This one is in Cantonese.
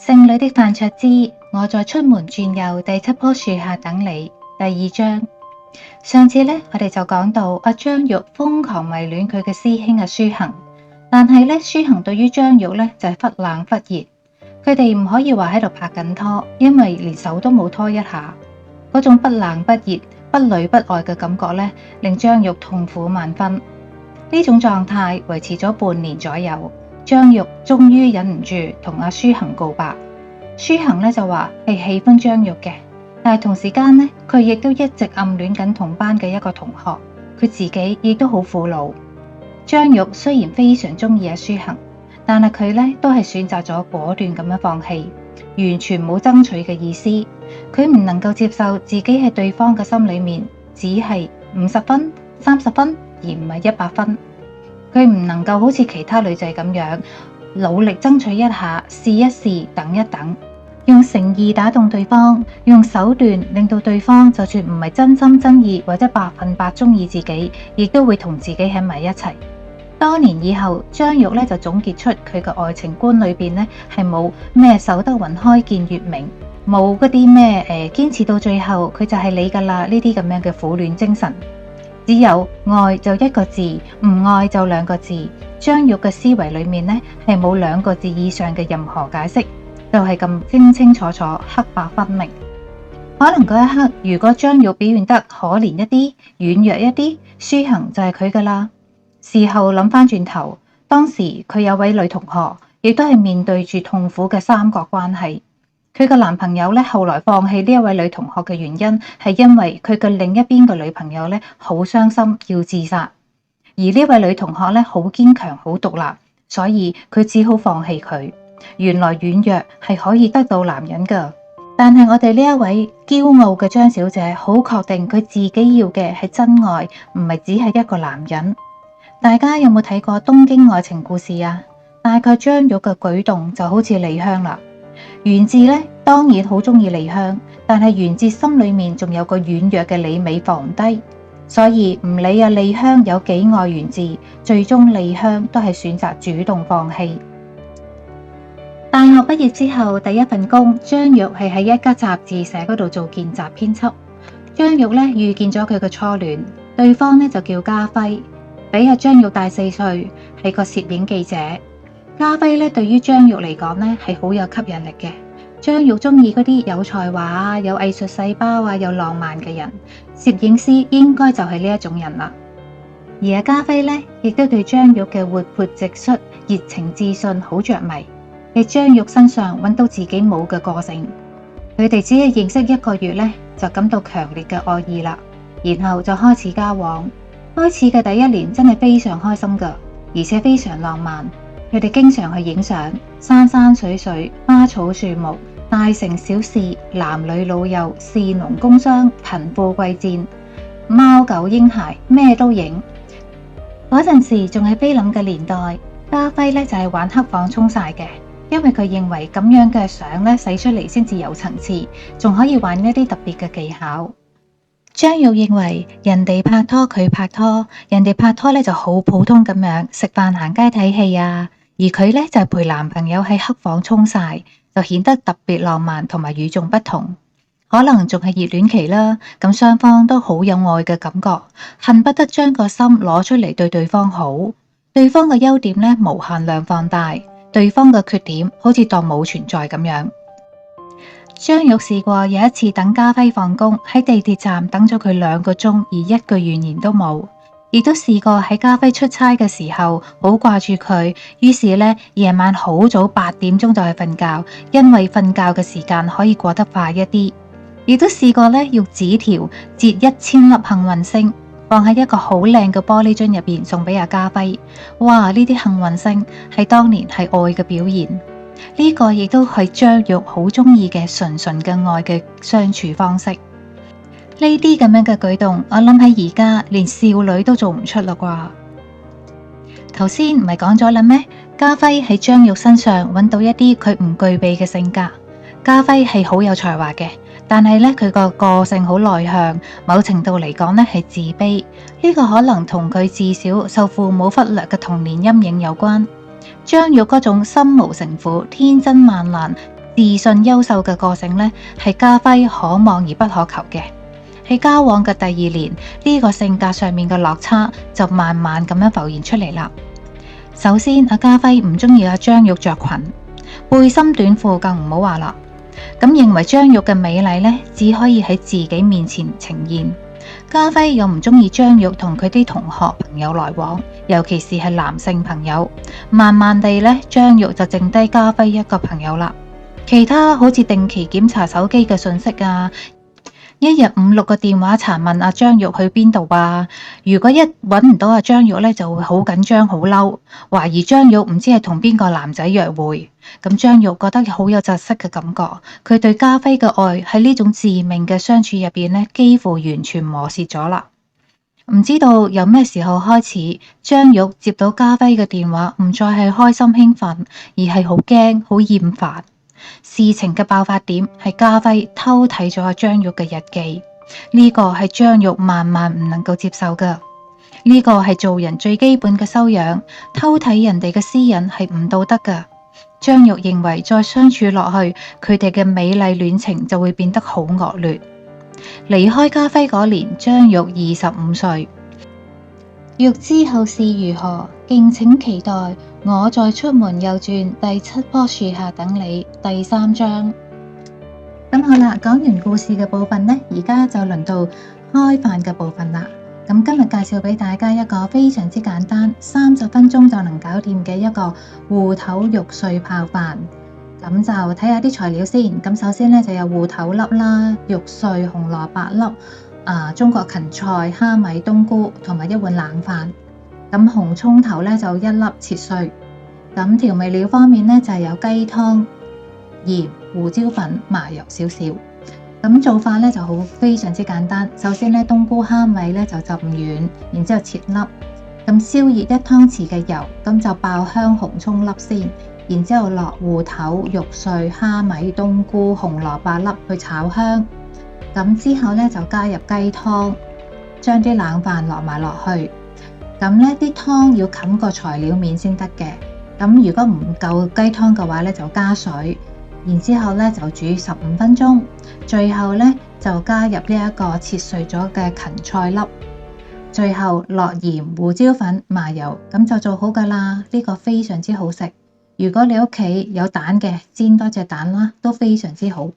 聖女的范卓之，我在出門轉右第7棵樹下等你。第2章。上次呢，我哋就講到阿張玉瘋狂迷戀佢嘅師兄阿舒行，但係呢，舒行對於張玉呢就係忽冷忽熱，佢哋唔可以話喺度拍緊拖，因為連手都冇拖一下，嗰種不冷不熱、不裡不外嘅感覺呢，令張玉痛苦萬分。呢種狀態維持咗半年左右，張玉終於忍唔住同阿舒行告白。舒行呢就話係喜歡張玉嘅，但係同時間呢，佢亦都一直暗戀緊同班嘅一個同學，佢自己亦都好苦惱。張玉雖然非常中意阿舒行，但係佢呢都係選擇咗果斷咁樣放棄，完全冇爭取嘅意思。佢唔能夠接受自己喺對方嘅心裏面只係50分、30分，而唔係100分。佢唔能夠好似其他女仔咁樣努力爭取一下，試一試，等一等，用誠意打動對方，用手段令到對方就算唔係真心真意或者100%中意自己，亦都會同自己喺埋一齊。多年以後，張玉呢就總結出佢嘅愛情觀裏邊呢係冇咩守得雲開見月明，冇嗰啲咩堅持到最後佢就係你噶啦呢啲咁樣嘅苦戀精神。只有愛就1個字，唔愛就2個字。張玉嘅思維裏面呢係冇2個字以上嘅任何解釋，就係咁清清楚楚、黑白分明。可能嗰一刻，如果張玉表現得可憐一啲、軟弱一啲，舒行就係佢噶啦。事後諗翻轉頭，當時佢有位女同學，亦都係面對住痛苦嘅三角關係。佢嘅男朋友呢，後來放棄呢一位女同學嘅原因，係因為佢嘅另一邊嘅女朋友呢，好傷心要自殺，而呢位女同學呢，好堅強好獨立，所以佢只好放棄佢。原來軟弱係可以得到男人噶，但係我哋呢一位驕傲嘅張小姐，好確定佢自己要嘅係真愛，唔係只係一個男人。大家有冇睇過《東京愛情故事》啊？大概張玉嘅舉動就好似李香啦。源自呢，當然好中意李香，但係源自心裏面仲有個軟弱嘅李美放唔低，所以唔理啊李香有幾愛源自，最終李香都係選擇主動放棄。大學畢業之後第一份工，張玉係喺一家雜誌社嗰度做見習編輯。張玉呢遇見咗佢嘅初戀，對方呢就叫家輝，比阿張玉大4歲，係個攝影記者。家輝咧對於張玉嚟講咧係好有吸引力嘅。張玉中意嗰啲有才華啊、有藝術細胞啊、有浪漫嘅人，攝影師應該就係呢一種人啦。而阿家輝咧亦都對張玉嘅活潑直率、熱情自信好着迷，喺張玉身上揾到自己冇嘅個性。佢哋只係認識1個月咧，就感到強烈嘅愛意啦，然後就開始交往。開始嘅第1年真係非常開心噶，而且非常浪漫。佢哋經常去影相，山山水水、花草樹木、大城小事、男女老幼、士農工商、貧富貴賤、貓狗嬰孩，咩都影。嗰陣時仲係菲林嘅年代，家輝呢就係玩黑房沖晒嘅，因為佢認為咁樣嘅相呢洗出嚟先至有層次，仲可以玩一啲特別嘅技巧。張玉認為人哋拍拖佢拍拖，人哋拍拖呢就好普通咁樣食飯行街睇戲啊，而佢呢就係陪男朋友喺黑房沖晒，就顯得特別浪漫同埋與眾不同。可能仲係熱戀期啦，咁雙方都好有愛嘅感覺，恨不得將個心攞出嚟對對方好，對方嘅優點呢無限量放大，對方嘅缺點好似當冇存在咁樣。張玉試過有一次等家輝放工喺地鐵站等咗佢2個鐘，而1句怨言都冇。亦都試過喺家輝出差嘅時候好掛住佢，於是呢夜晚好早8點鐘就去瞓覺，因為瞓覺嘅時間可以過得快一啲。亦都試過呢用紙條折1000粒幸運星，放喺一個好靚嘅玻璃樽入邊送俾阿家輝。哇！呢啲幸運星係當年係愛嘅表現。呢個亦都係張玉好中意嘅純純嘅愛嘅相處方式。呢啲咁樣嘅舉動，我諗喺而家連少女都做唔出啦啩。頭先唔係講咗啦咩？家輝喺張玉身上揾到一啲佢唔具備嘅性格。家輝係好有才華嘅，但係呢，佢個性好內向，某程度嚟講呢係自卑。呢個可能同佢自小受父母忽略嘅童年陰影有關。張玉嗰種心無城府、天真爛漫、自自信、優秀嘅個性呢，係家輝可望而不可求嘅。喺交往嘅第2年，呢個性格上面嘅落差就慢慢咁樣浮現出嚟啦。首先，阿家輝唔中意阿張玉着裙，背心短褲更唔好話啦。咁認為張玉嘅美麗呢，只可以喺自己面前呈現。家輝又唔中意張玉同佢啲同學朋友來往，尤其是係男性朋友。慢慢地呢，張玉就剩低家輝一個朋友啦。其他好似定期檢查手機嘅信息啊，一日5、6個電話查問阿張玉去邊度啊。如果一揾唔到阿張玉呢，就會好緊張、好嬲，懷疑張玉唔知係同邊個男仔約會。咁張玉覺得好有窒息嘅感覺，佢對家輝嘅愛喺呢種致命嘅相處入邊呢，幾乎完全磨蝕咗啦。唔知道由咩時候開始，張玉接到家輝嘅電話，唔再係開心興奮，而係好驚、好厭煩。事情嘅爆發點係家輝偷睇咗阿張玉嘅日記，呢個係張玉萬萬唔能夠接受㗎。呢個係做人最基本嘅修養，偷睇人哋嘅私隱係唔道德㗎。張玉認為再相處落去，佢哋嘅美麗戀情就會變得好惡劣。離開家輝嗰年，張玉25歲。欲知後事如何，敬請期待我在出門右轉第7棵樹下等你第3章。咁好啦，講完故事嘅部分呢，而家就輪到開飯嘅部分啦。咁今日介紹俾大家一個非常之簡單，30分鐘就能搞掂嘅一個芋頭肉碎泡飯。咁就睇下啲材料先。咁首先呢，就有芋頭粒啦、肉碎、紅蘿蔔粒、中國芹菜、蝦米、冬菇同埋一碗冷飯。咁紅葱頭呢，就1粒切碎。咁調味料方面呢，就有雞湯、鹽、胡椒粉、麻油少少。咁做法呢就好非常之簡單。首先呢，冬菇蝦米呢就浸軟，然之後切粒。咁燒熱1湯匙嘅油，咁就爆香紅葱粒先，然之後落芋頭、肉碎、蝦米、冬菇、紅蘿蔔粒去炒香。咁之後呢，就加入雞湯，將啲冷飯落埋落去。咁呢啲湯要冚個材料面先得嘅。咁如果唔夠雞湯嘅話呢，就加水。然之後呢，就煮15分鐘，最後呢，就加入呢一個切碎咗嘅芹菜粒，最後落鹽、胡椒粉、麻油，咁就做好噶啦。呢個非常之好食。如果你屋企有蛋嘅，煎多隻蛋啦，都非常之好。